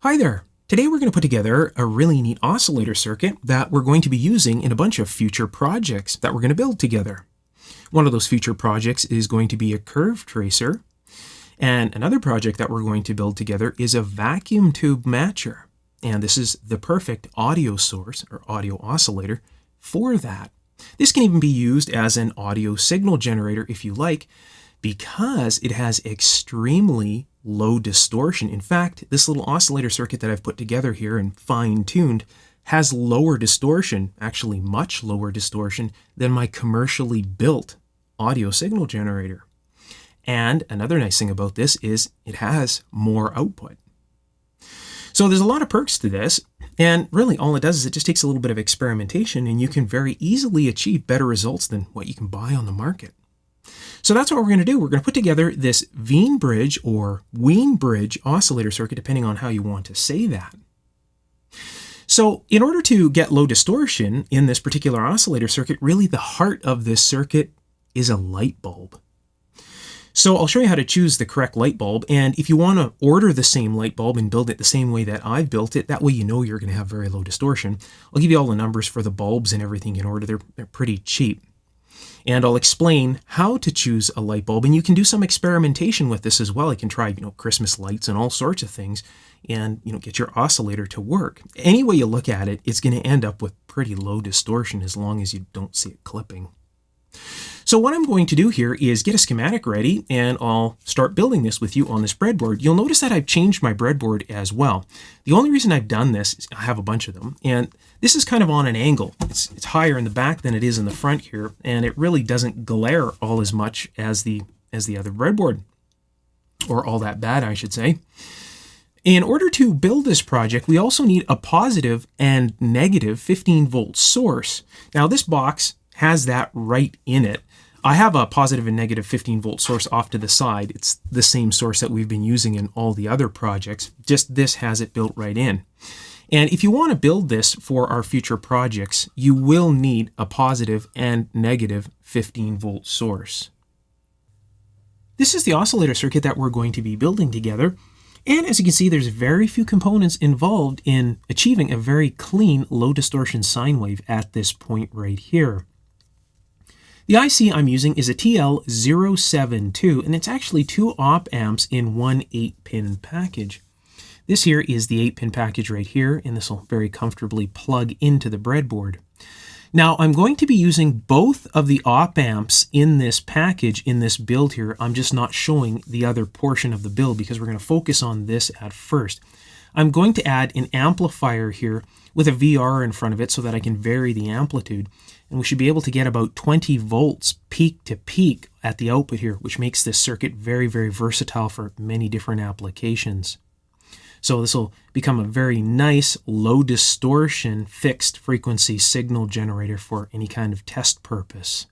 Hi there. Today we're going to put together a really neat oscillator circuit that we're going to be using in a bunch of future projects that we're going to build together. One of those future projects is going to be a curve tracer, and another project that we're going to build together is a vacuum tube matcher. And this is the perfect audio source or audio oscillator for that. This can even be used as an audio signal generator if you like, because it has extremely low distortion. In fact, this little oscillator circuit that I've put together here and fine-tuned has lower distortion, actually much lower distortion, than my commercially built audio signal generator. And another nice thing about this is it has more output. So there's a lot of perks to this, and really all it does is it just takes a little bit of experimentation and you can very easily achieve better results than what you can buy on the market. So that's what we're going to do. We're going to put together this Wien bridge or Wien bridge oscillator circuit, depending on how you want to say that. So in order to get low distortion in this particular oscillator circuit, really the heart of this circuit is a light bulb. So I'll show you how to choose the correct light bulb, and if you want to order the same light bulb and build it the same way that I've built it, that way you know you're going to have very low distortion. I'll give you all the numbers for the bulbs and everything in order. They're pretty cheap. And I'll explain how to choose a light bulb, and you can do some experimentation with this as well. You can try, Christmas lights and all sorts of things and, get your oscillator to work. Any way you look at it, it's going to end up with pretty low distortion as long as you don't see it clipping. So what I'm going to do here is get a schematic ready, and I'll start building this with you on this breadboard. You'll notice that I've changed my breadboard as well. The only reason I've done this is I have a bunch of them, and this is kind of on an angle. It's higher in the back than it is in the front here, and it really doesn't glare all as much as the other breadboard, or all that bad, I should say. In order to build this project, we also need a positive and negative 15-volt source. Now this box has that right in it. I have a positive and negative 15-volt source off to the side. It's the same source that we've been using in all the other projects, just this has it built right in. And if you want to build this for our future projects, you will need a positive and negative 15-volt source. This is the oscillator circuit that we're going to be building together. And as you can see, there's very few components involved in achieving a very clean low distortion sine wave at this point right here. The IC I'm using is a TL072, and it's actually 2 op amps in one 8-pin package. This here is the 8-pin package right here, and this will very comfortably plug into the breadboard. Now I'm going to be using both of the op amps in this package, in this build here. I'm just not showing the other portion of the build because we're going to focus on this at first. I'm going to add an amplifier here with a VR in front of it so that I can vary the amplitude. And we should be able to get about 20 volts peak to peak at the output here, which makes this circuit very, very versatile for many different applications. So this will become a very nice low distortion fixed frequency signal generator for any kind of test purpose.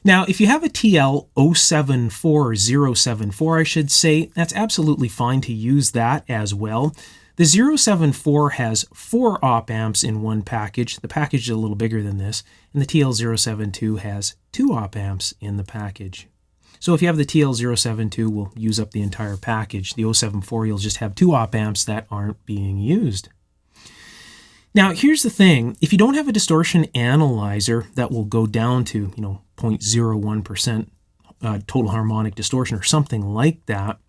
Now, if you have a TL074, I should say, that's absolutely fine to use that as well. The 074 has 4 op amps in one package. The package is a little bigger than this, and the TL072 has 2 op amps in the package. So if you have the TL072, we'll use up the entire package. The 074, you'll just have 2 op amps that aren't being used. Now, here's the thing. If you don't have a distortion analyzer that will go down to, 0.01% total harmonic distortion or something like that,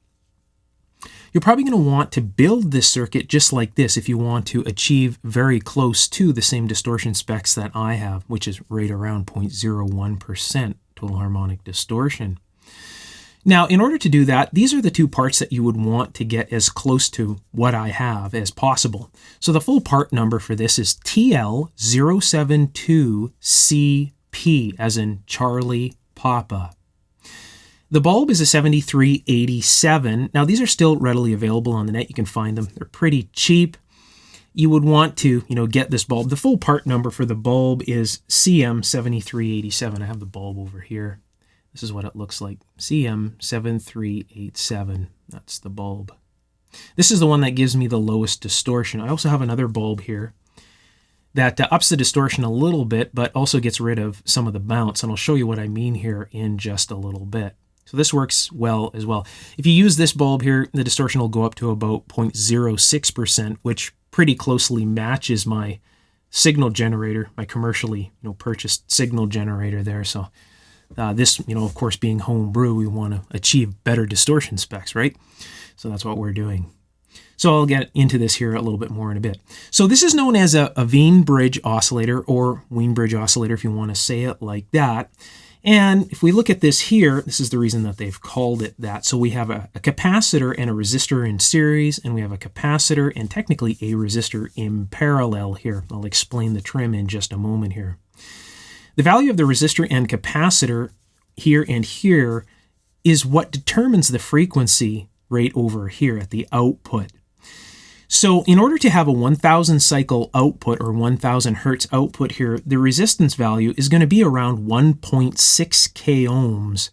you're probably going to want to build this circuit just like this if you want to achieve very close to the same distortion specs that I have, which is right around 0.01% total harmonic distortion. Now, in order to do that, these are the 2 parts that you would want to get as close to what I have as possible. So the full part number for this is TL072CP, as in Charlie Papa. The bulb is a 7387. Now, these are still readily available on the net. You can find them. They're pretty cheap. You would want to, get this bulb. The full part number for the bulb is CM7387. I have the bulb over here. This is what it looks like. CM7387. That's the bulb. This is the one that gives me the lowest distortion. I also have another bulb here that ups the distortion a little bit, but also gets rid of some of the bounce. And I'll show you what I mean here in just a little bit. So this works well as well. If you use this bulb here, the distortion will go up to about 0.06%, which pretty closely matches my signal generator, my commercially purchased signal generator there. So this, of course, being homebrew, we want to achieve better distortion specs, right? So that's what we're doing. So I'll get into this here a little bit more in a bit. So this is known as a Wien bridge oscillator, or Wien bridge oscillator if you want to say it like that. And if we look at this here, this is the reason that they've called it that. So we have a capacitor and a resistor in series, and we have a capacitor and technically a resistor in parallel here. I'll explain the trim in just a moment here. The value of the resistor and capacitor here and here is what determines the frequency right over here at the output. So in order to have a 1000 cycle output or 1000 hertz output here, the resistance value is going to be around 1.6 k ohms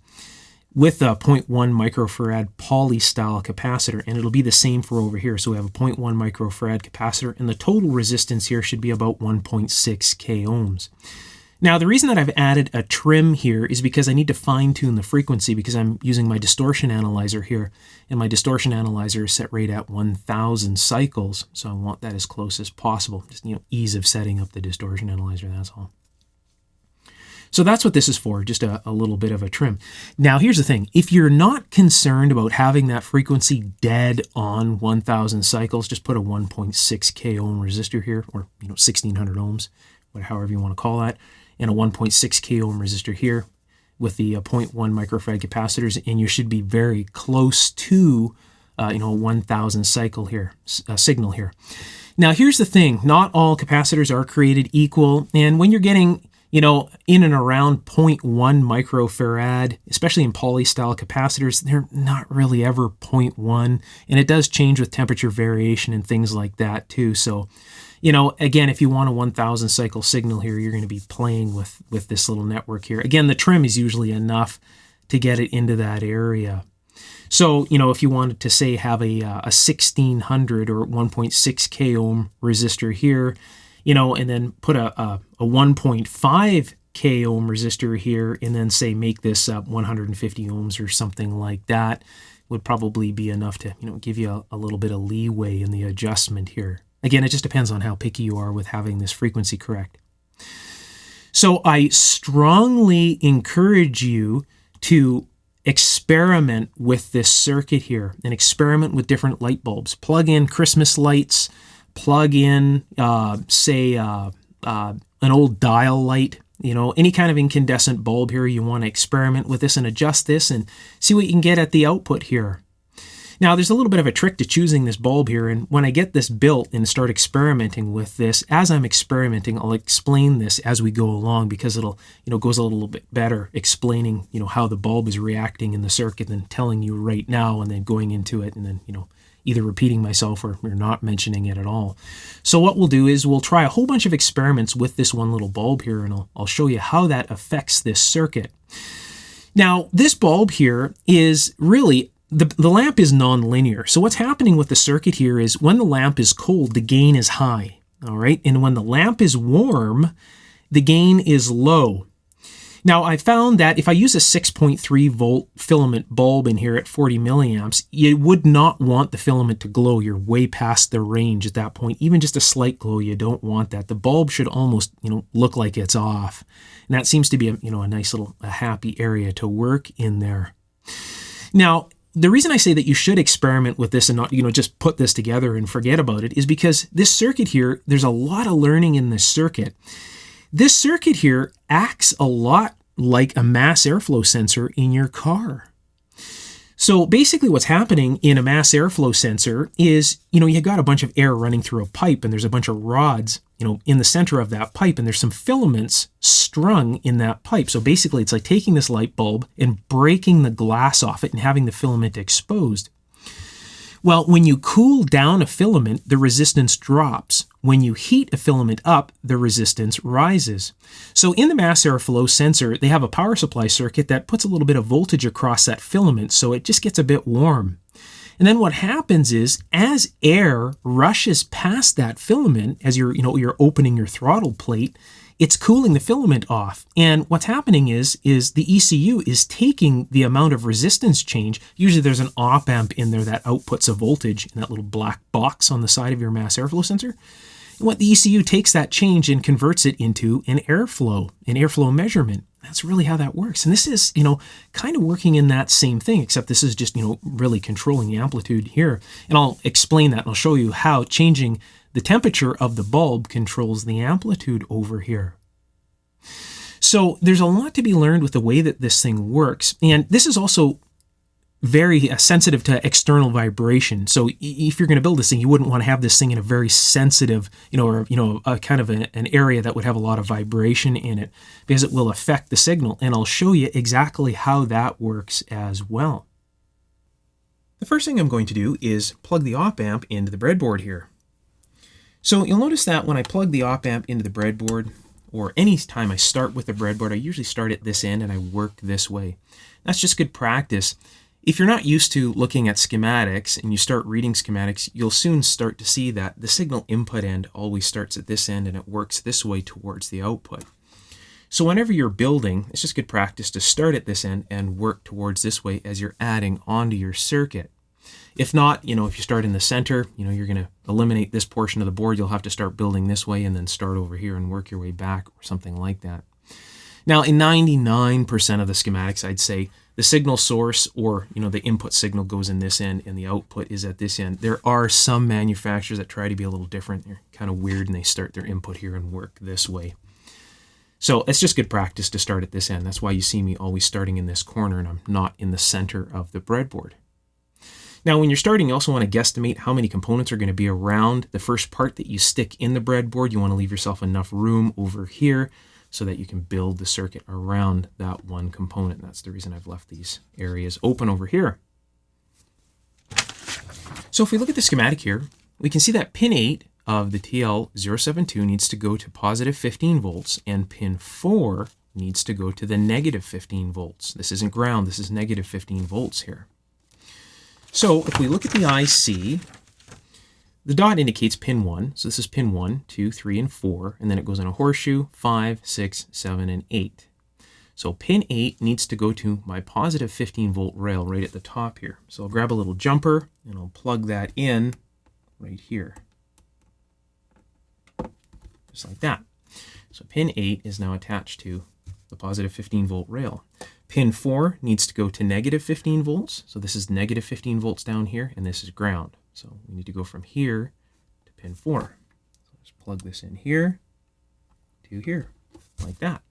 with a 0.1 microfarad poly style capacitor, and it'll be the same for over here. So we have a 0.1 microfarad capacitor, and the total resistance here should be about 1.6 k ohms. Now, the reason that I've added a trim here is because I need to fine-tune the frequency, because I'm using my distortion analyzer here, and my distortion analyzer is set right at 1000 cycles, so I want that as close as possible. Just ease of setting up the distortion analyzer, that's all. So that's what this is for, just a little bit of a trim. Now, here's the thing. If you're not concerned about having that frequency dead on 1000 cycles, just put a 1.6 k ohm resistor here, or 1600 ohms, however you want to call that, and a 1.6 k ohm resistor here with the 0.1 microfarad capacitors, and you should be very close to 1000 cycle here, signal here. Now here's the thing, not all capacitors are created equal, and when you're getting in and around 0.1 microfarad, especially in poly-style capacitors, they're not really ever 0.1, and it does change with temperature variation and things like that too. So, again, if you want a 1000 cycle signal here, you're going to be playing with this little network here. Again, the trim is usually enough to get it into that area. So, if you wanted to say have a 1600 or 1.6 k ohm resistor here, and then put a 1.5 k ohm resistor here, and then say make this 150 ohms or something like that, would probably be enough to give you a little bit of leeway in the adjustment here. Again, it just depends on how picky you are with having this frequency correct. So I strongly encourage you to experiment with this circuit here and experiment with different light bulbs. Plug in Christmas lights, plug in, an old dial light, any kind of incandescent bulb here. You want to experiment with this and adjust this and see what you can get at the output here. Now, there's a little bit of a trick to choosing this bulb here, and when I get this built and start experimenting with this, as I'm experimenting, I'll explain this as we go along, because it'll, goes a little bit better explaining, how the bulb is reacting in the circuit than telling you right now and then going into it and then, either repeating myself or not mentioning it at all. So what we'll do is we'll try a whole bunch of experiments with this one little bulb here, and I'll show you how that affects this circuit. Now, this bulb here is really, the lamp is non-linear. So what's happening with the circuit here is when the lamp is cold, the gain is high, all right? And when the lamp is warm, the gain is low. Now, I found that if I use a 6.3 volt filament bulb in here at 40 milliamps, you would not want the filament to glow. You're way past the range at that point. Even just a slight glow, you don't want that. The bulb should almost, look like it's off. And that seems to be a nice little happy area to work in there. Now, the reason I say that you should experiment with this and not, just put this together and forget about it is because this circuit here, there's a lot of learning in this circuit. This circuit here acts a lot like a mass airflow sensor in your car. So basically what's happening in a mass airflow sensor is, you got a bunch of air running through a pipe, and there's a bunch of rods, in the center of that pipe, and there's some filaments strung in that pipe. So basically it's like taking this light bulb and breaking the glass off it and having the filament exposed. Well, when you cool down a filament, the resistance drops. When you heat a filament up, the resistance rises. So in the mass airflow sensor, they have a power supply circuit that puts a little bit of voltage across that filament, so it just gets a bit warm. And then what happens is, as air rushes past that filament, as you're opening your throttle plate, it's cooling the filament off. And what's happening is the ECU is taking the amount of resistance change. Usually there's an op amp in there that outputs a voltage in that little black box on the side of your mass airflow sensor. And what the ECU takes that change and converts it into an airflow measurement. That's really how that works. And this is, kind of working in that same thing, except this is just, really controlling the amplitude here. And I'll explain that and I'll show you how changing the temperature of the bulb controls the amplitude over here. So there's a lot to be learned with the way that this thing works. And this is also very sensitive to external vibration. So if you're going to build this thing, you wouldn't want to have this thing in a very sensitive, a kind of an area that would have a lot of vibration in it, because it will affect the signal. And I'll show you exactly how that works as well. The first thing I'm going to do is plug the op amp into the breadboard here. So you'll notice that when I plug the op amp into the breadboard, or any time I start with the breadboard, I usually start at this end and I work this way. That's just good practice. If you're not used to looking at schematics and you start reading schematics, you'll soon start to see that the signal input end always starts at this end and it works this way towards the output. So whenever you're building, it's just good practice to start at this end and work towards this way as you're adding onto your circuit. If not, if you start in the center, you're going to eliminate this portion of the board. You'll have to start building this way and then start over here and work your way back or something like that. Now, in 99% of the schematics, I'd say the signal source or, the input signal goes in this end and the output is at this end. There are some manufacturers that try to be a little different. They're kind of weird and they start their input here and work this way. So it's just good practice to start at this end. That's why you see me always starting in this corner and I'm not in the center of the breadboard. Now, when you're starting, you also want to guesstimate how many components are going to be around the first part that you stick in the breadboard. You want to leave yourself enough room over here so that you can build the circuit around that one component. That's the reason I've left these areas open over here. So if we look at the schematic here, we can see that pin 8 of the TL072 needs to go to positive 15 volts and pin 4 needs to go to the negative 15 volts. This isn't ground, this is negative 15 volts here. So if we look at the IC, the dot indicates pin 1. So this is pin 1, 2, 3, and 4. And then it goes in a horseshoe, 5, 6, 7, and 8. So pin 8 needs to go to my positive 15 volt rail right at the top here. So I'll grab a little jumper and I'll plug that in right here. Just like that. So pin 8 is now attached to the positive 15 volt rail. Pin 4 needs to go to negative 15 volts. So this is negative 15 volts down here, and this is ground. So we need to go from here to pin 4. So let's plug this in here to here, like that.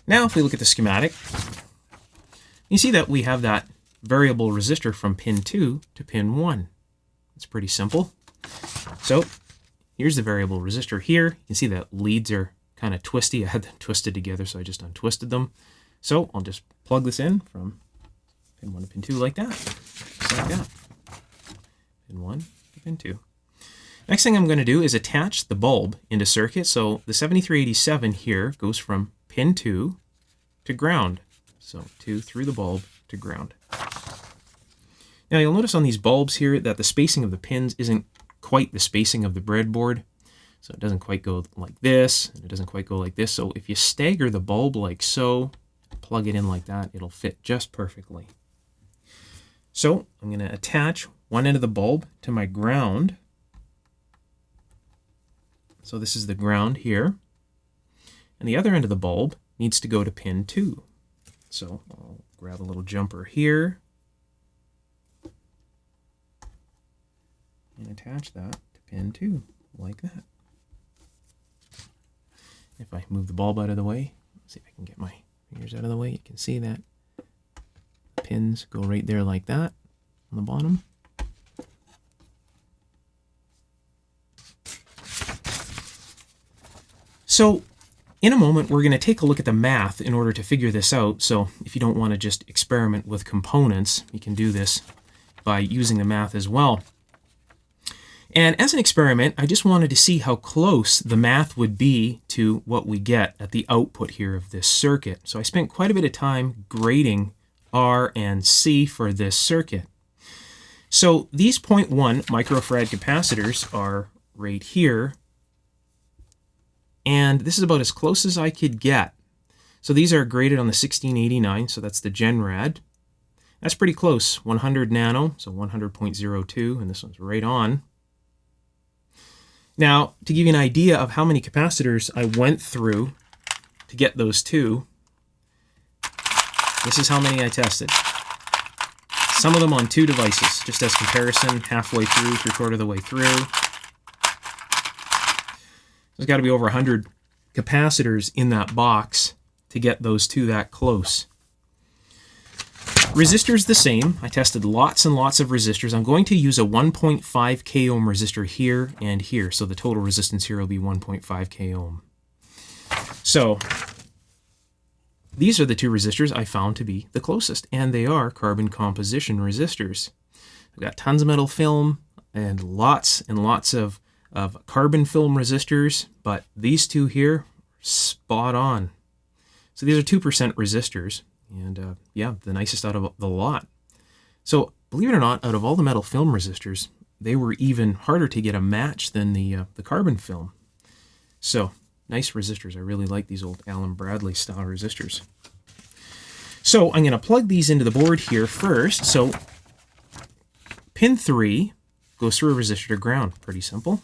Now if we look at the schematic, you see that we have that variable resistor from pin 2 to pin 1. It's pretty simple. So here's the variable resistor here. You can see that leads are kind of twisty. I had them twisted together, so I just untwisted them. So I'll just plug this in from pin 1 to pin 2 like that. Just like that. Pin 1 to pin 2. Next thing I'm going to do is attach the bulb into circuit. So the 7387 here goes from pin 2 to ground. So 2 through the bulb to ground. Now you'll notice on these bulbs here that the spacing of the pins isn't quite the spacing of the breadboard. So it doesn't quite go like this, and it doesn't quite go like this. So if you stagger the bulb like so, plug it in like that, it'll fit just perfectly. So I'm going to attach one end of the bulb to my ground. So this is the ground here. And the other end of the bulb needs to go to pin 2. So I'll grab a little jumper here and attach that to pin 2 like that. If I move the bulb out of the way, let's see if I can get my fingers out of the way, you can see that pins go right there like that on the bottom. So in a moment, we're going to take a look at the math in order to figure this out. So if you don't want to just experiment with components, you can do this by using the math as well. And as an experiment, I just wanted to see how close the math would be to what we get at the output here of this circuit. So I spent quite a bit of time grading R and C for this circuit. So these 0.1 microfarad capacitors are right here. And this is about as close as I could get. So these are graded on the 1689, so that's the GenRad. That's pretty close, 100 nano, so 100.02, and this one's right on. Now, to give you an idea of how many capacitors I went through to get those two, this is how many I tested. Some of them on 2 devices, just as comparison, halfway through, 3/4 of the way through. There's got to be over 100 capacitors in that box to get those two that close. Resistors the same. I tested lots and lots of resistors. I'm going to use a 1.5 k ohm resistor here and here, so the total resistance here will be 1.5 k ohm. So these are the 2 resistors I found to be the closest, and they are carbon composition resistors. I've got tons of metal film and lots of carbon film resistors, but these 2 here, spot on. So these are 2% resistors, and yeah, the nicest out of the lot. So believe it or not, out of all the metal film resistors, they were even harder to get a match than the carbon film. So nice resistors. I really like these old Allen Bradley style resistors. So I'm going to plug these into the board here first. So pin 3 goes through a resistor to ground. Pretty simple.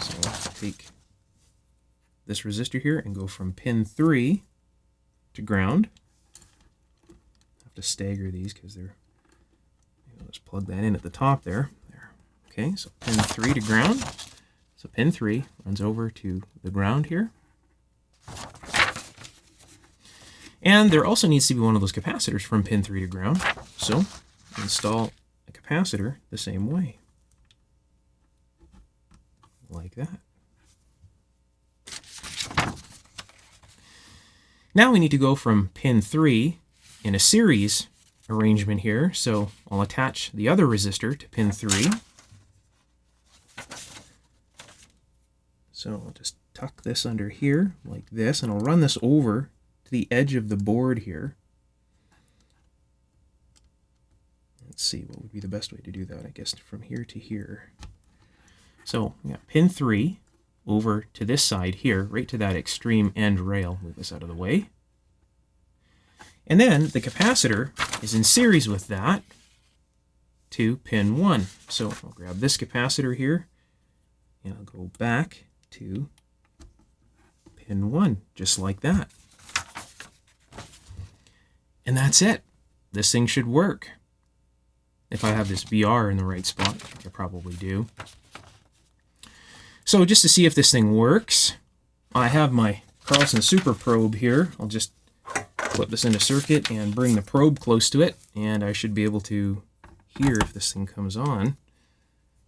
So let's take this resistor here and go from pin 3 to ground. I have to stagger these because they're, I'll just plug that in at the top there. Okay, so pin 3 to ground. So pin 3 runs over to the ground here. And there also needs to be one of those capacitors from pin 3 to ground. So install a capacitor the same way. Like that. Now we need to go from pin 3 in a series arrangement here. So I'll attach the other resistor to pin 3. So I'll just tuck this under here like this, and I'll run this over to the edge of the board here. Let's see, what would be the best way to do that? I guess from here to here. So we got pin 3 over to this side here, right to that extreme end rail. Move this out of the way. And then the capacitor is in series with that to pin 1. So I'll grab this capacitor here, and I'll go back to pin 1, just like that. And that's it. This thing should work. If I have this VR in the right spot, I probably do. So just to see if this thing works, I have my Carlson Super Probe here. I'll just flip this into circuit and bring the probe close to it, and I should be able to hear if this thing comes on.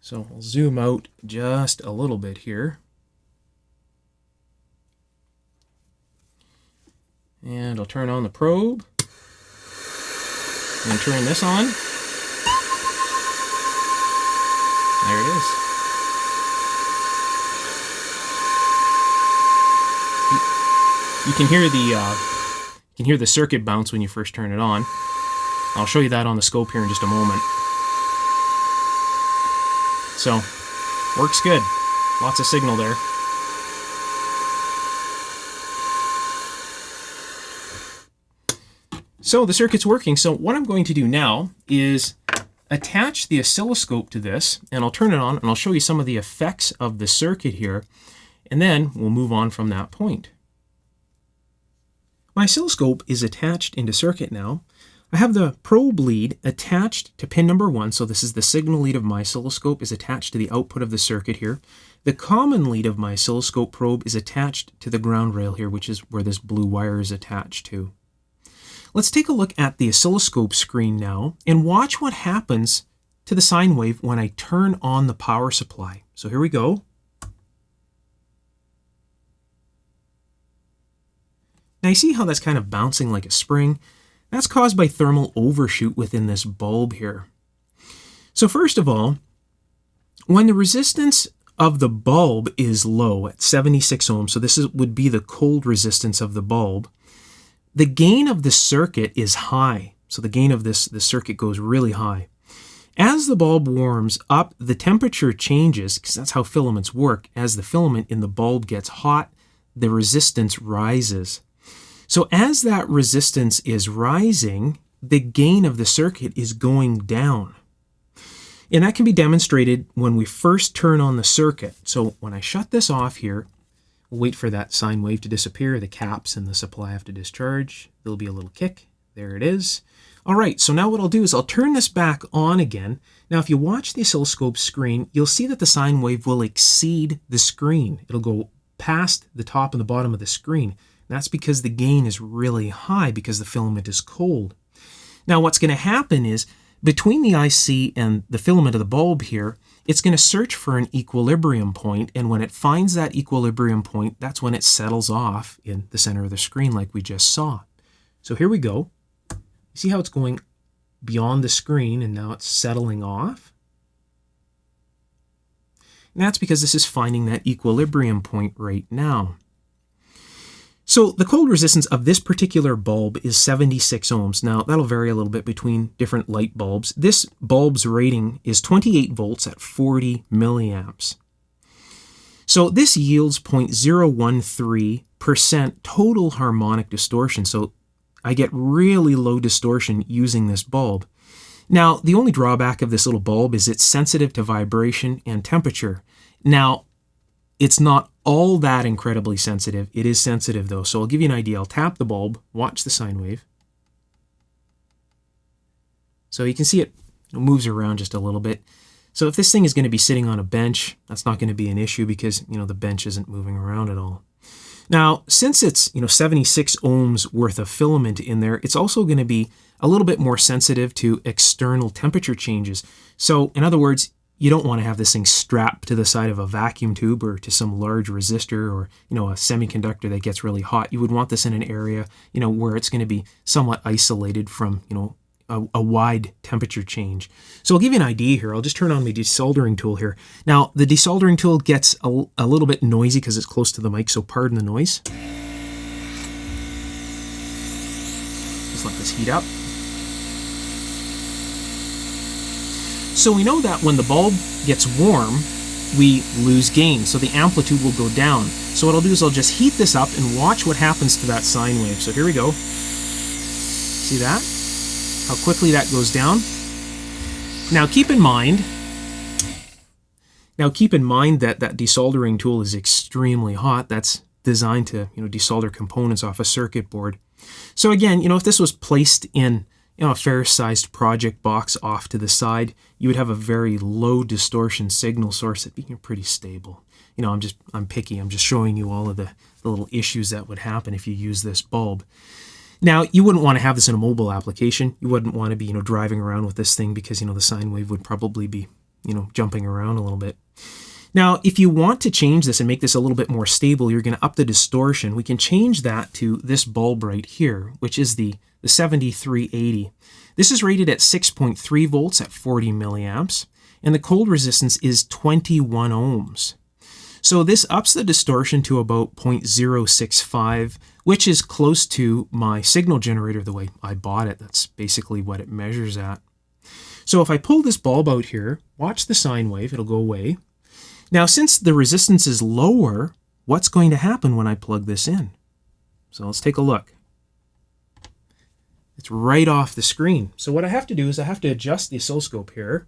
So I'll zoom out just a little bit here. And I'll turn on the probe. And turn this on. There it is. You can hear the circuit bounce when you first turn it on. I'll show you that on the scope here in just a moment. So, works good. Lots of signal there. So the circuit's working. So what I'm going to do now is attach the oscilloscope to this, and I'll turn it on, and I'll show you some of the effects of the circuit here, and then we'll move on from that point. My oscilloscope is attached into circuit now. I have the probe lead attached to pin number 1, so this is the signal lead of my oscilloscope is attached to the output of the circuit here. The common lead of my oscilloscope probe is attached to the ground rail here, which is where this blue wire is attached to. Let's take a look at the oscilloscope screen now and watch what happens to the sine wave when I turn on the power supply. So here we go. Now you see how that's kind of bouncing like a spring? That's caused by thermal overshoot within this bulb here. So first of all, when the resistance of the bulb is low at 76 ohms, so this would be the cold resistance of the bulb, the gain of the circuit is high. So the gain of the circuit goes really high. As the bulb warms up, the temperature changes, because that's how filaments work. As the filament in the bulb gets hot, the resistance rises. So as that resistance is rising, the gain of the circuit is going down. And that can be demonstrated when we first turn on the circuit. So when I shut this off here, we'll wait for that sine wave to disappear. The caps and the supply have to discharge. There'll be a little kick. There it is. All right, so now what I'll do is I'll turn this back on again. Now, if you watch the oscilloscope screen, you'll see that the sine wave will exceed the screen. It'll go past the top and the bottom of the screen. That's because the gain is really high because the filament is cold. Now, what's going to happen is between the IC and the filament of the bulb here, it's going to search for an equilibrium point, and when it finds that equilibrium point, that's when it settles off in the center of the screen like we just saw. So here we go. See how it's going beyond the screen and now it's settling off? And that's because this is finding that equilibrium point right now. So the cold resistance of this particular bulb is 76 ohms. Now that'll vary a little bit between different light bulbs. This bulb's rating is 28 volts at 40 milliamps. So this yields 0.013% total harmonic distortion. So I get really low distortion using this bulb. Now, the only drawback of this little bulb is it's sensitive to vibration and temperature. Now, it's not all that incredibly sensitive. It is sensitive though. So I'll give you an idea. I'll tap the bulb, watch the sine wave. So you can see it moves around just a little bit. So if this thing is going to be sitting on a bench, that's not going to be an issue because, the bench isn't moving around at all. Now, since it's 76 ohms worth of filament in there, it's also going to be a little bit more sensitive to external temperature changes. So, in other words, you don't want to have this thing strapped to the side of a vacuum tube or to some large resistor or a semiconductor that gets really hot. You would want this in an area where it's going to be somewhat isolated from a wide temperature change. So I'll give you an idea here. I'll just turn on my desoldering tool here. Now, the desoldering tool gets a little bit noisy because it's close to the mic, so pardon the noise. Just let this heat up. So we know that when the bulb gets warm, we lose gain, so the amplitude will go down. So what I'll do is I'll just heat this up and watch what happens to that sine wave. So here we go. See that? How quickly that goes down. Now keep in mind that that desoldering tool is extremely hot. That's designed to desolder components off a circuit board. So again, if this was placed in a fair-sized project box off to the side, you would have a very low distortion signal source that'd be pretty stable. I'm picky. I'm just showing you all of the little issues that would happen if you use this bulb. Now, you wouldn't want to have this in a mobile application. You wouldn't want to be, driving around with this thing because, the sine wave would probably be, jumping around a little bit. Now, if you want to change this and make this a little bit more stable, you're going to up the distortion. We can change that to this bulb right here, which is the 7380. This is rated at 6.3 volts at 40 milliamps, and the cold resistance is 21 ohms. So this ups the distortion to about 0.065, which is close to my signal generator the way I bought it. That's basically what it measures at. So if I pull this bulb out here, watch the sine wave, it'll go away. Now, since the resistance is lower, what's going to happen when I plug this in? So let's take a look. It's right off the screen. So what I have to do is I have to adjust the oscilloscope here.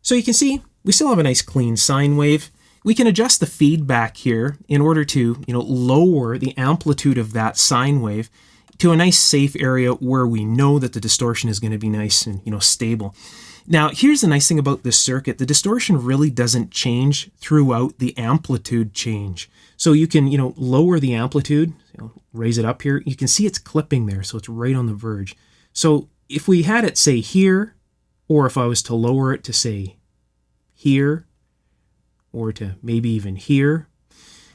So you can see we still have a nice clean sine wave. We can adjust the feedback here in order to lower the amplitude of that sine wave to a nice safe area where we know that the distortion is going to be nice and stable. Now, here's the nice thing about this circuit. The distortion really doesn't change throughout the amplitude change. So you can, lower the amplitude, raise it up here. You can see it's clipping there, so it's right on the verge. So if we had it, say, here, or if I was to lower it to, say, here, or to maybe even here,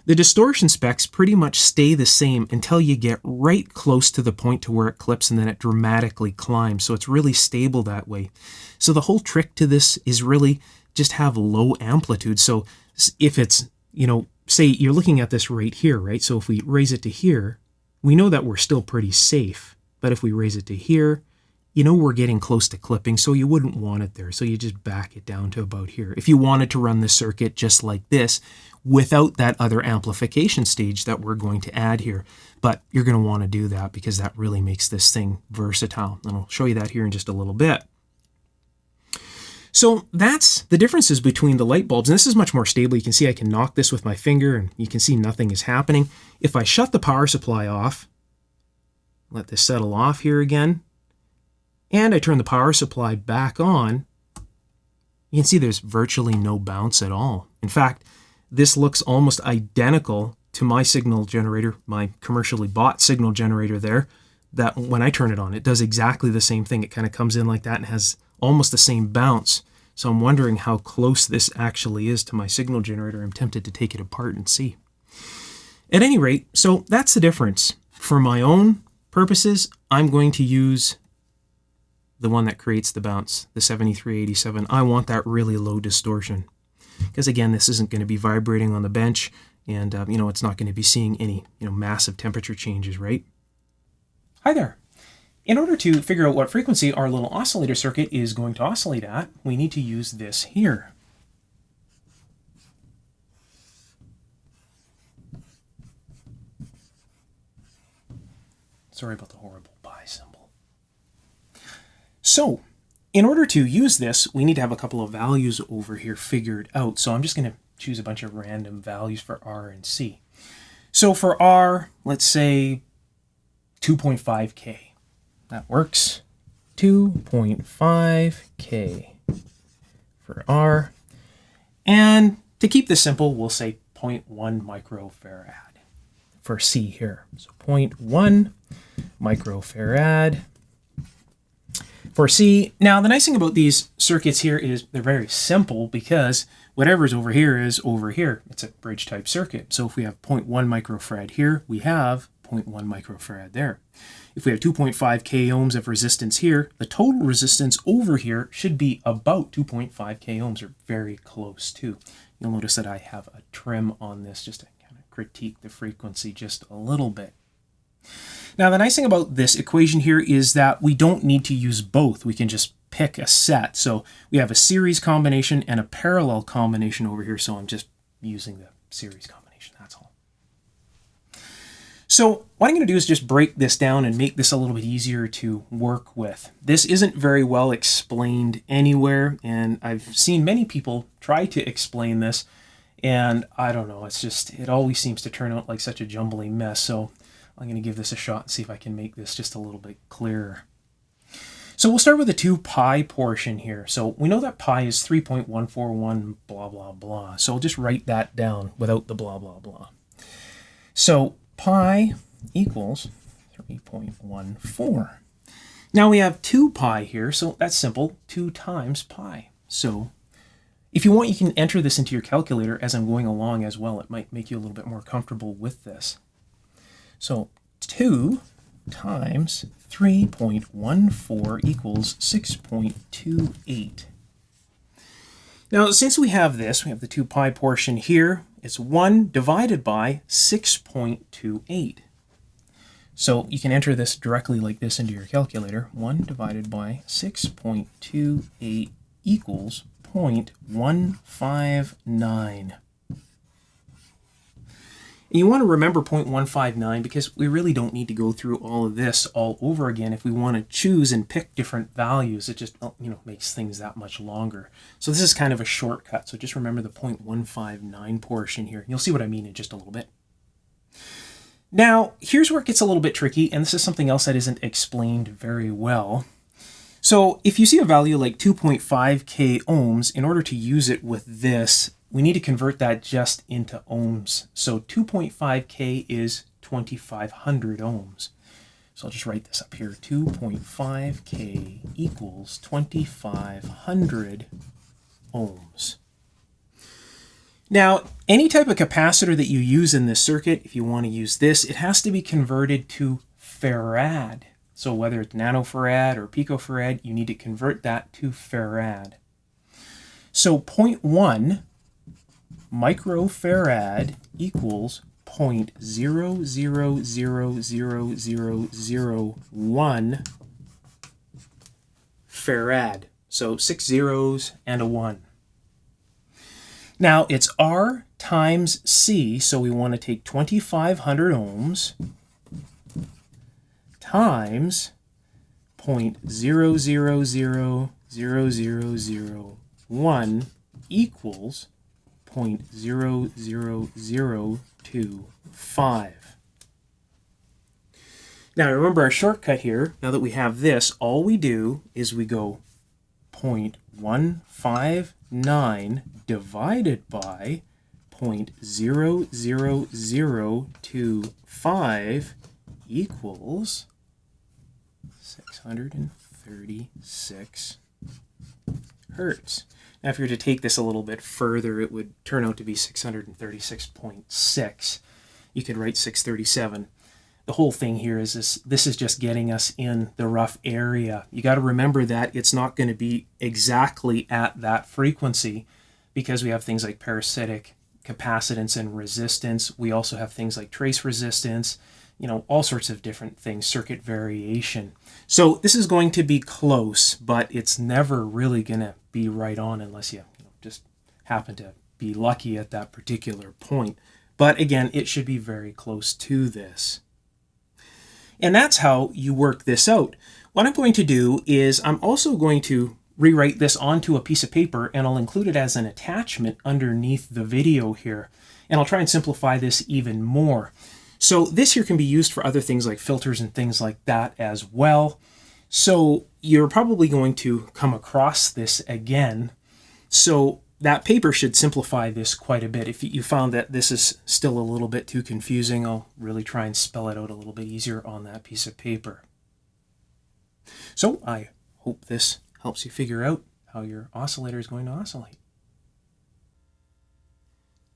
the distortion specs pretty much stay the same until you get right close to the point to where it clips and then it dramatically climbs. So it's really stable that way. So the whole trick to this is really just have low amplitude. So if it's, say you're looking at this right here, right? So if we raise it to here, we know that we're still pretty safe. But if we raise it to here you know we're getting close to clipping, so you wouldn't want it there. So you just back it down to about here. If you wanted to run the circuit just like this, without that other amplification stage that we're going to add here. But you're going to want to do that because that really makes this thing versatile. And I'll show you that here in just a little bit. So that's the differences between the light bulbs. And this is much more stable. You can see I can knock this with my finger and you can see nothing is happening. If I shut the power supply off, let this settle off here again, and I turn the power supply back on, you can see there's virtually no bounce at all. In fact, this looks almost identical to my signal generator, my commercially bought signal generator there, that when I turn it on, it does exactly the same thing. It kind of comes in like that and has almost the same bounce. So I'm wondering how close this actually is to my signal generator. I'm tempted to take it apart and see. At any rate, so that's the difference. For my own purposes, I'm going to use the one that creates the bounce, the 7387. I want that really low distortion. Because again, this isn't going to be vibrating on the bench, and it's not going to be seeing any massive temperature changes, right? Hi there. In order to figure out what frequency our little oscillator circuit is going to oscillate at, we need to use this here. Sorry about the horrible pi symbol. So, in order to use this, we need to have a couple of values over here figured out. So I'm just going to choose a bunch of random values for R and C. So for R, let's say 2.5K. That works. 2.5K for R. And to keep this simple, we'll say 0.1 microfarad for C here. So 0.1 microfarad for C. Now, the nice thing about these circuits here is they're very simple because whatever's over here is over here. It's a bridge type circuit. So if we have 0.1 microfarad here, we have 0.1 microfarad there. If we have 2.5 k ohms of resistance here, the total resistance over here should be about 2.5 k ohms, or very close to. You'll notice that I have a trim on this just to kind of critique the frequency just a little bit. Now, the nice thing about this equation here is that we don't need to use both. We can just pick a set. So we have a series combination and a parallel combination over here. So I'm just using the series combination. That's all. So what I'm going to do is just break this down and make this a little bit easier to work with. This isn't very well explained anywhere, and I've seen many people try to explain this, and I don't know, it always seems to turn out like such a jumbly mess. So I'm going to give this a shot and see if I can make this just a little bit clearer. So we'll start with the 2 pi portion here. So we know that pi is 3.141 blah, blah, blah. So I'll just write that down without the blah, blah, blah. So pi equals 3.14. Now we have 2 pi here, so that's simple, 2 times pi. So if you want, you can enter this into your calculator as I'm going along as well. It might make you a little bit more comfortable with this. So 2 times 3.14 equals 6.28. Now, since we have this, we have the 2 pi portion here. It's 1 divided by 6.28. So you can enter this directly like this into your calculator. 1 divided by 6.28 equals 0.159. And you want to remember 0.159 because we really don't need to go through all of this all over again. If we want to choose and pick different values, it just makes things that much longer. So this is kind of a shortcut. So just remember the 0.159 portion here. You'll see what I mean in just a little bit. Now, here's where it gets a little bit tricky, and this is something else that isn't explained very well. So if you see a value like 2.5 k ohms, in order to use it with this, we need to convert that just into ohms. So 2.5 k is 2,500 ohms. So I'll just write this up here. 2.5 k equals 2,500 ohms. Now, any type of capacitor that you use in this circuit, if you want to use this, it has to be converted to farad. So whether it's nanofarad or picofarad, you need to convert that to farad. So 0.1 microfarad equals 0.000001 farad. So 6 zeros and a 1. Now it's R times C, so we want to take 2,500 ohms times 0.000001 equals 0.00025. Now remember our shortcut here. Now that we have this, all we do is we go 0.159 divided by 0.00025 equals 636 hertz. Now if you were to take this a little bit further, it would turn out to be 636.6. You could write 637. The whole thing here is this is just getting us in the rough area. You got to remember that it's not going to be exactly at that frequency because we have things like parasitic capacitance and resistance. We also have things like trace resistance, all sorts of different things, circuit variation. So this is going to be close, but it's never really going to be right on unless you just happen to be lucky at that particular point. But again, it should be very close to this. And that's how you work this out. What I'm going to do is I'm also going to rewrite this onto a piece of paper, and I'll include it as an attachment underneath the video here. And I'll try and simplify this even more. So this here can be used for other things like filters and things like that as well. So you're probably going to come across this again. So that paper should simplify this quite a bit. If you found that this is still a little bit too confusing, I'll really try and spell it out a little bit easier on that piece of paper. So I hope this helps you figure out how your oscillator is going to oscillate.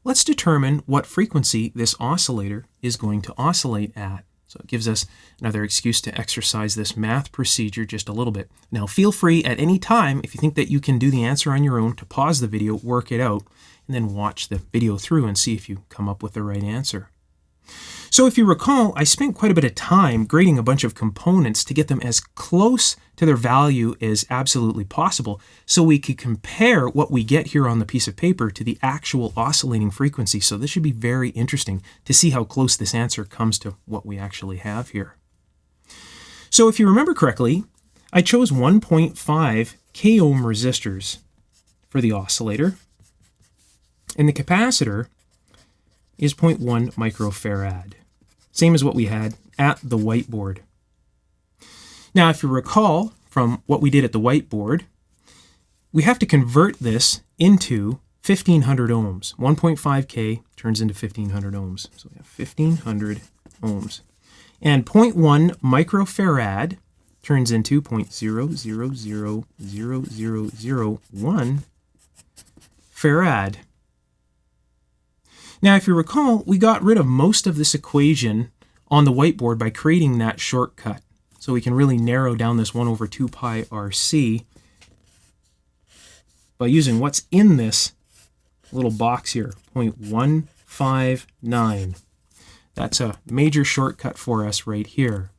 Let's determine what frequency this oscillator is going to oscillate at. So it gives us another excuse to exercise this math procedure just a little bit. Now feel free at any time, if you think that you can do the answer on your own, to pause the video, work it out, and then watch the video through and see if you come up with the right answer. So if you recall, I spent quite a bit of time grading a bunch of components to get them as close to their value as absolutely possible so we could compare what we get here on the piece of paper to the actual oscillating frequency. So this should be very interesting to see how close this answer comes to what we actually have here. So if you remember correctly, I chose 1.5 k ohm resistors for the oscillator, and the capacitor is 0.1 microfarad. Same as what we had at the whiteboard. Now, if you recall from what we did at the whiteboard, we have to convert this into 1500 ohms. 1.5K turns into 1500 ohms. So we have 1500 ohms. And 0.1 microfarad turns into 0.000001 farad. Now, if you recall, we got rid of most of this equation on the whiteboard by creating that shortcut. So we can really narrow down this 1 over 2 pi RC by using what's in this little box here, 0.159. That's a major shortcut for us right here.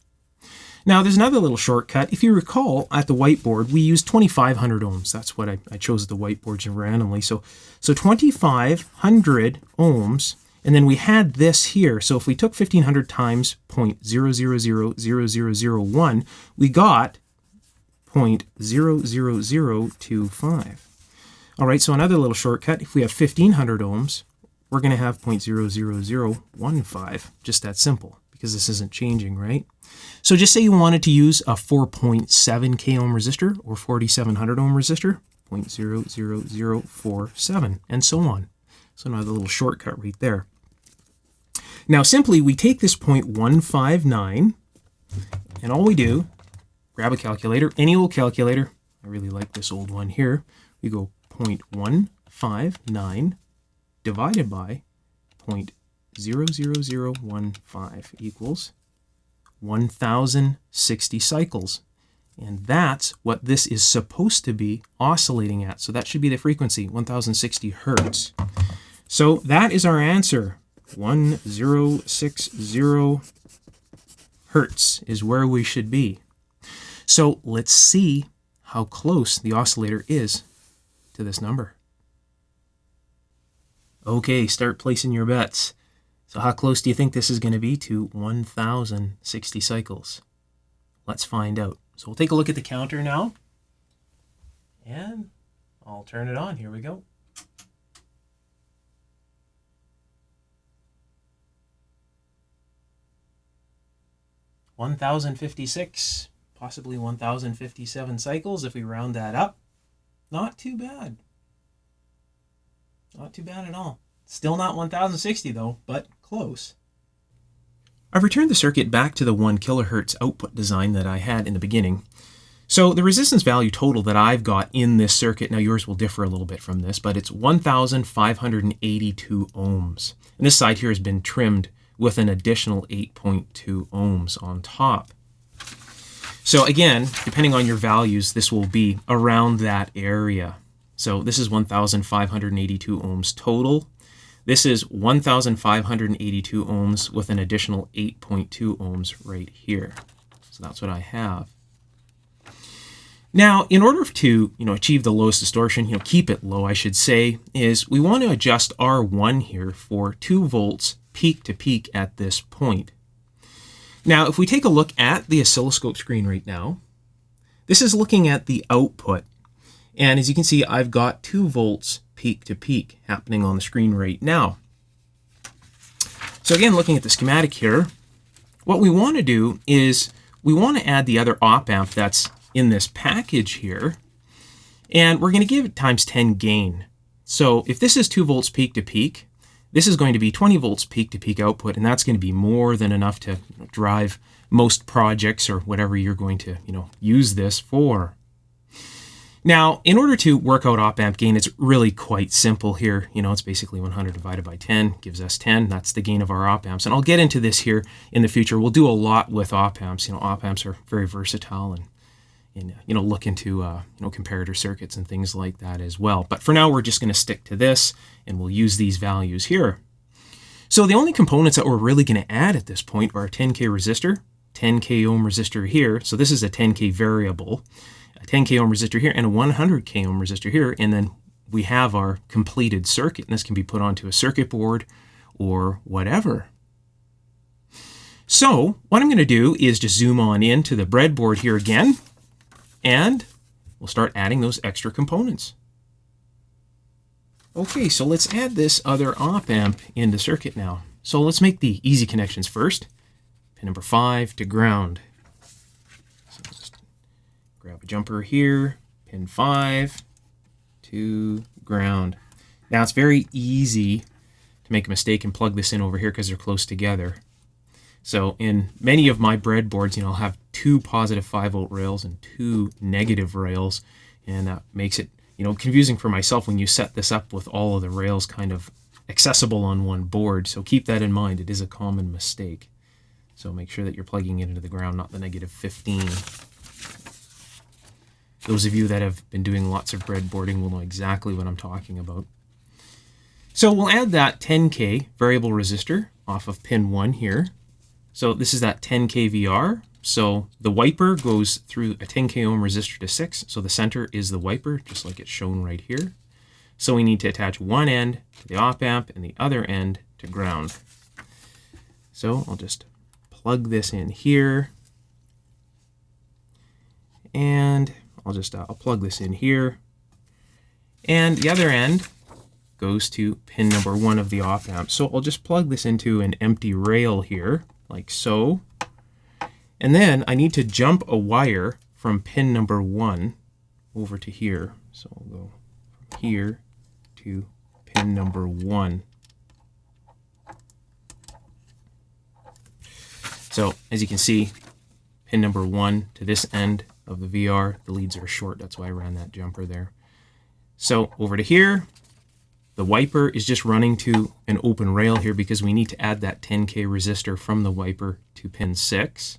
Now, there's another little shortcut. If you recall, at the whiteboard, we used 2,500 ohms. That's what I chose the whiteboard just randomly. So 2,500 ohms, and then we had this here. So if we took 1,500 times 0.000001, we got 0.00025. All right, so another little shortcut. If we have 1,500 ohms, we're going to have 0.00015. Just that simple, because this isn't changing, right? So just say you wanted to use a 4.7 k ohm resistor or 4,700 ohm resistor, 0.00047, and so on. So another little shortcut right there. Now simply we take this 0.159, and all we do, grab a calculator, any old calculator. I really like this old one here. We go 0.159 divided by 0.00015 equals 1,060 cycles. And that's what this is supposed to be oscillating at. So that should be the frequency, 1,060 hertz. So that is our answer. 1,060 hertz is where we should be. So let's see how close the oscillator is to this number. Okay, start placing your bets. So how close do you think this is going to be to 1,060 cycles? Let's find out. So we'll take a look at the counter now. And I'll turn it on. Here we go. (1,056), possibly 1,057 cycles if we round that up. Not too bad. Not too bad at all. Still not 1,060 though, but close. I've returned the circuit back to the 1 kilohertz output design that I had in the beginning. So the resistance value total that I've got in this circuit, now yours will differ a little bit from this, but it's 1,582 ohms. And this side here has been trimmed with an additional 8.2 ohms on top. So again, depending on your values, this will be around that area. So this is 1,582 ohms total. This is 1,582 ohms with an additional 8.2 ohms right here. So that's what I have. Now, in order to achieve the lowest distortion, keep it low, I should say, is we want to adjust R1 here for 2 volts peak to peak at this point. Now, if we take a look at the oscilloscope screen right now, this is looking at the output. And as you can see, I've got 2 volts peak to peak happening on the screen right now. So again, looking at the schematic here, what we want to do is we want to add the other op amp that's in this package here, and we're going to give it times 10 gain. So if this is 2 volts peak to peak, this is going to be 20 volts peak to peak output, and that's going to be more than enough to drive most projects or whatever you're going to use this for. Now, in order to work out op amp gain, it's really quite simple here. It's basically 100 divided by 10 gives us 10. That's the gain of our op amps. And I'll get into this here in the future. We'll do a lot with op amps. Op amps are very versatile and look into comparator circuits and things like that as well. But for now, we're just going to stick to this, and we'll use these values here. So the only components that we're really going to add at this point are a 10K resistor, 10K ohm resistor here. So this is a 10K variable, a 10K ohm resistor here, and a 100K ohm resistor here. And then we have our completed circuit, and this can be put onto a circuit board or whatever. So what I'm going to do is just zoom on into the breadboard here again, and we'll start adding those extra components. Okay, so let's add this other op amp in the circuit now. So let's make the easy connections first. Pin number 5 to ground. So just grab a jumper here, pin 5 to ground. Now it's very easy to make a mistake and plug this in over here because they're close together. So in many of my breadboards, I'll have 2 positive 5-volt rails and 2 negative rails, and that makes it, confusing for myself when you set this up with all of the rails kind of accessible on one board. So keep that in mind. It is a common mistake. So make sure that you're plugging it into the ground, not the negative 15. Those of you that have been doing lots of breadboarding will know exactly what I'm talking about. So we'll add that 10K variable resistor off of pin 1 here. So this is that 10K VR. So the wiper goes through a 10K ohm resistor to 6. So the center is the wiper, just like it's shown right here. So we need to attach one end to the op amp and the other end to ground. So I'll just plug this in here. And I'll plug this in here. And the other end goes to pin number 1 of the op amp. So I'll just plug this into an empty rail here, like so. And then I need to jump a wire from pin number 1 over to here. So I'll go from here to pin number 1. So as you can see, pin number 1 to this end of the VR, the leads are short. That's why I ran that jumper there. So over to here, the wiper is just running to an open rail here because we need to add that 10K resistor from the wiper to pin 6.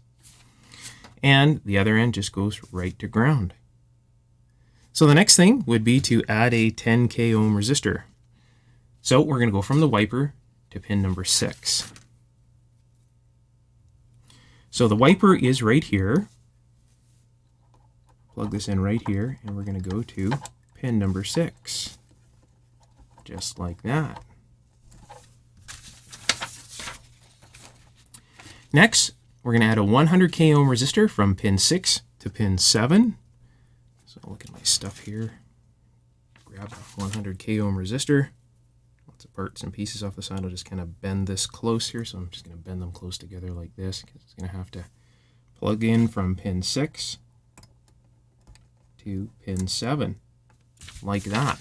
And the other end just goes right to ground. So the next thing would be to add a 10K ohm resistor. So we're going to go from the wiper to pin number 6. So the wiper is right here. plug this in right here, and we're going to go to pin number 6, just like that. Next, we're going to add a 100k ohm resistor from pin 6 to pin 7. So I'll look at my stuff here. Grab a 100k ohm resistor. Lots of parts and pieces off the side. I'll just kind of bend this close here. So I'm just going to bend them close together like this, because it's going to have to plug in from pin 6 to pin 7, like that.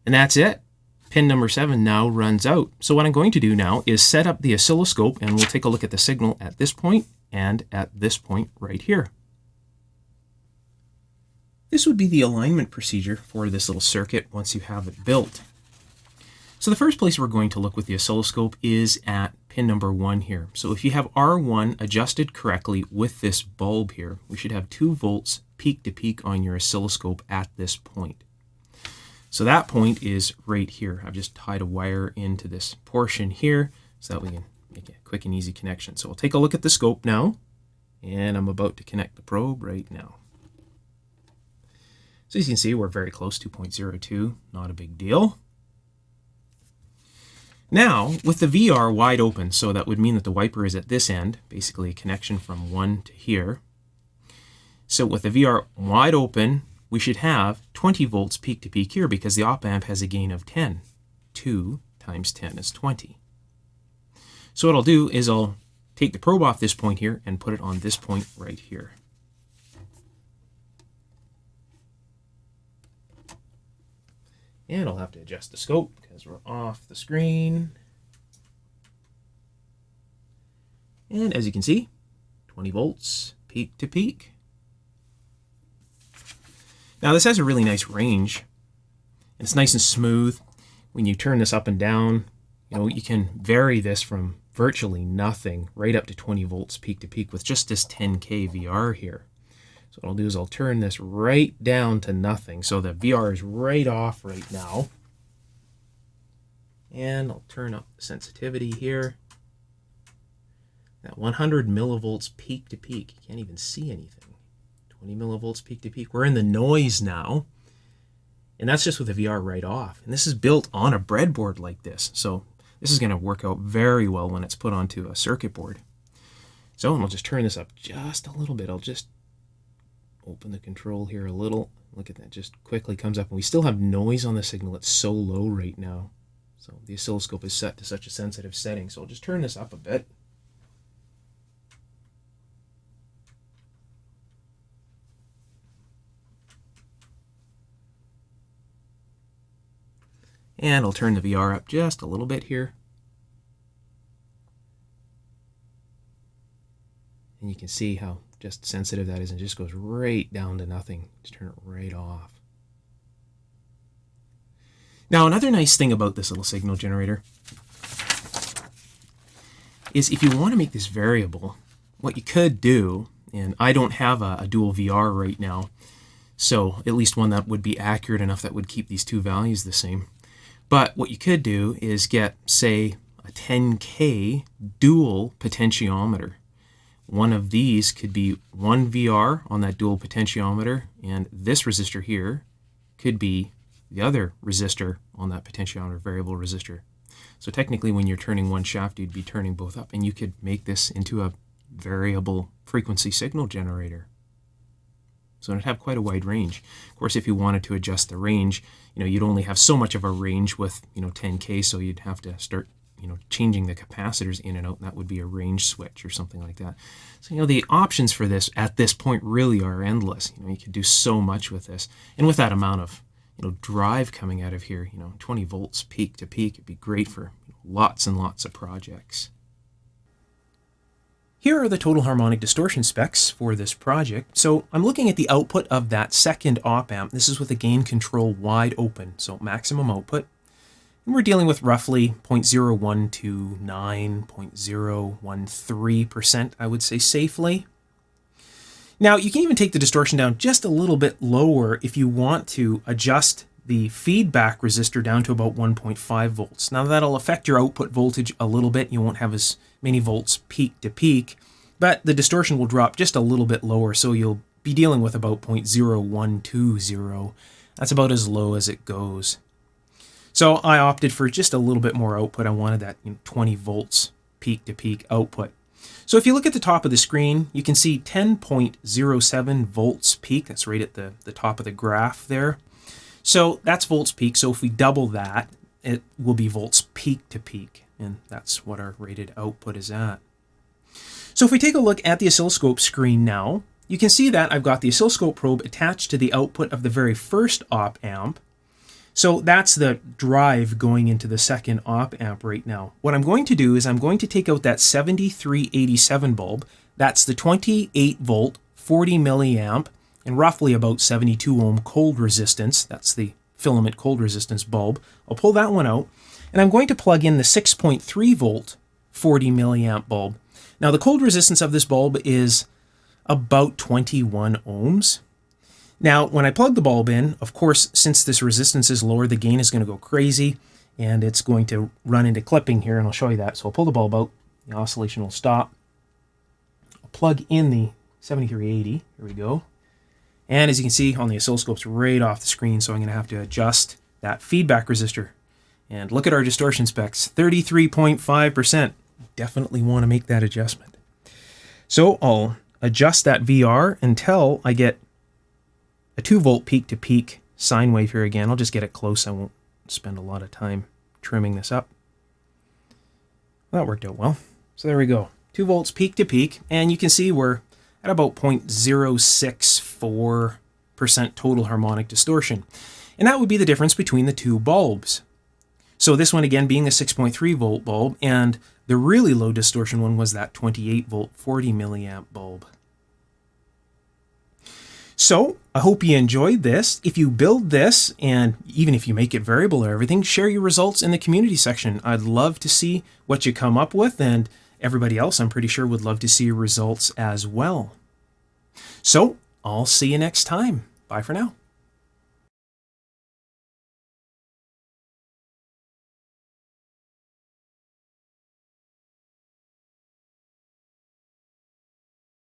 And that's it. Pin number 7 now runs out. So what I'm going to do now is set up the oscilloscope, and we'll take a look at the signal at this point and at this point right here. This would be the alignment procedure for this little circuit once you have it built. So the first place we're going to look with the oscilloscope is at pin number 1 here. So if you have R1 adjusted correctly with this bulb here, we should have 2 volts peak to peak on your oscilloscope at this point. So that point is right here. I've just tied a wire into this portion here so that we can make a quick and easy connection. So we'll take a look at the scope now, and I'm about to connect the probe right now. So as you can see, we're very close, 2.02, not a big deal. Now, with the VR wide open, so that would mean that the wiper is at this end, basically a connection from 1 to here. So with the VR wide open, we should have 20 volts peak to peak here, because the op amp has a gain of 10. 2 times 10 is 20. So what I'll do is I'll take the probe off this point here and put it on this point right here. And I'll have to adjust the scope because we're off the screen. And as you can see, 20 volts peak to peak. Now this has a really nice range. It's nice and smooth. When you turn this up and down, you can vary this from virtually nothing right up to 20 volts peak to peak with just this 10K VR here. So what I'll do is I'll turn this right down to nothing. So the VR is right off right now. And I'll turn up the sensitivity here. At 100 millivolts peak to peak. You can't even see anything. 20 millivolts peak to peak. We're in the noise now. And that's just with the VR right off. And this is built on a breadboard like this. So this is going to work out very well when it's put onto a circuit board. So I'll just turn this up just a little bit. I'll just open the control here a little. Look at that, just quickly comes up. And we still have noise on the signal. It's so low right now. So the oscilloscope is set to such a sensitive setting. So I'll just turn this up a bit. And I'll turn the VR up just a little bit here. And you can see how just sensitive that is, and just goes right down to nothing. Just turn it right off. Now, another nice thing about this little signal generator is if you want to make this variable, what you could do, and I don't have a dual VR right now, so at least one that would be accurate enough that would keep these two values the same. But what you could do is get, say, a 10K dual potentiometer. One of these could be one VR on that dual potentiometer, and this resistor here could be the other resistor on that potentiometer, variable resistor. So technically when you're turning one shaft, you'd be turning both up, and you could make this into a variable frequency signal generator. So it'd have quite a wide range. Of course, if you wanted to adjust the range, you'd only have so much of a range with 10K, so you'd have to start changing the capacitors in and out, and that would be a range switch or something like that. So the options for this at this point really are endless. You could do so much with this, and with that amount of drive coming out of here, 20 volts peak to peak, it'd be great for lots and lots of projects. Here are the total harmonic distortion specs for this project. So I'm looking at the output of that second op amp. This is with the gain control wide open, so maximum output. And we're dealing with roughly 0.0129, 0.013%, I would say safely. Now, you can even take the distortion down just a little bit lower if you want to adjust the feedback resistor down to about 1.5 volts. Now, that'll affect your output voltage a little bit. You won't have as many volts peak to peak, but the distortion will drop just a little bit lower, so you'll be dealing with about 0.0120. That's about as low as it goes. So I opted for just a little bit more output. I wanted that 20 volts peak to peak output. So if you look at the top of the screen, you can see 10.07 volts peak. That's right at the top of the graph there. So that's volts peak. So if we double that, it will be volts peak to peak. And that's what our rated output is at. So if we take a look at the oscilloscope screen now, you can see that I've got the oscilloscope probe attached to the output of the very first op amp. So that's the drive going into the second op amp right now. What I'm going to do is I'm going to take out that 7387 bulb. That's the 28 volt, 40 milliamp, and roughly about 72 ohm cold resistance. That's the filament cold resistance bulb. I'll pull that one out, and I'm going to plug in the 6.3 volt, 40 milliamp bulb. Now the cold resistance of this bulb is about 21 ohms. Now, when I plug the bulb in, of course, since this resistance is lower, the gain is going to go crazy, and it's going to run into clipping here, and I'll show you that. So I'll pull the bulb out, the oscillation will stop. I'll plug in the 7380, here we go. And as you can see on the oscilloscope's right off the screen, so I'm going to have to adjust that feedback resistor. And look at our distortion specs, 33.5%. Definitely want to make that adjustment. So I'll adjust that VR until I get a 2 volt peak to peak sine wave here again. I'll just get it close. I won't spend a lot of time trimming this up. Well, that worked out well. So there we go. 2 volts peak to peak. And you can see we're at about 0.064% total harmonic distortion. And that would be the difference between the two bulbs. So this one again being a 6.3 volt bulb, and the really low distortion one was that 28 volt 40 milliamp bulb. So I hope you enjoyed this. If you build this, and even if you make it variable or everything, share your results in the community section. I'd love to see what you come up with, and everybody else I'm pretty sure would love to see your results as well. So I'll see you next time. Bye for now.